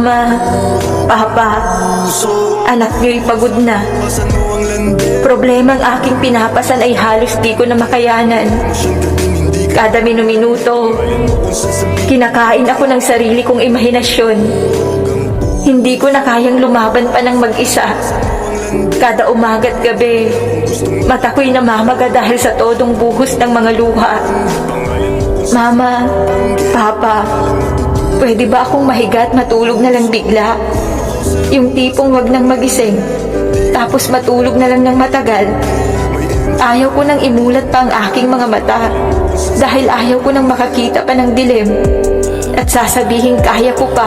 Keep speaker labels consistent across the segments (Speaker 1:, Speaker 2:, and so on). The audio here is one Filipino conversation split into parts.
Speaker 1: Mama, Papa, anak niyo'y pagod na. Problemang aking pinapasan ay halos di ko na makayanan. Kada minuto, kinakain ako ng sarili kong imahinasyon. Hindi ko na kayang lumaban pa ng mag-isa. Kada umaga't gabi, mata ko'y namamaga dahil sa todong buhos ng mga luha. Mama, Papa, pwede ba akong mahiga at matulog na lang bigla? Yung tipong wag nang magising, tapos matulog na lang ng matagal. Ayaw ko nang imulat pa ang aking mga mata, dahil ayaw ko nang makakita pa ng dilim. At sasabihin kaya ko pa.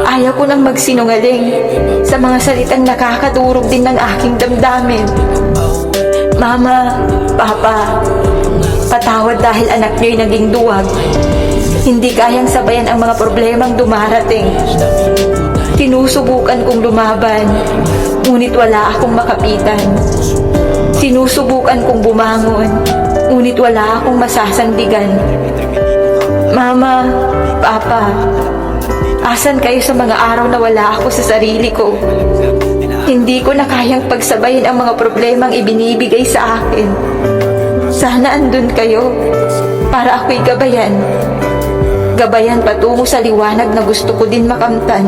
Speaker 1: Ayaw ko nang magsinungaling sa mga salitang nakakadurog din ng aking damdamin. Mama, Papa, patawad dahil anak niyo'y naging duwag. Hindi kayang sabayan ang mga problemang dumarating. Sinusubukan kong lumaban, ngunit wala akong makapitan. Sinusubukan kong bumangon, ngunit wala akong masasandigan. Mama, Papa, asan kayo sa mga araw na wala ako sa sarili ko? Hindi ko na kayang pagsabayin ang mga problemang ibinibigay sa akin. Sana andun kayo para ako'y gabayan. Gabayan patungo sa liwanag na gusto ko din makamtan.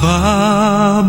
Speaker 2: pababayaan.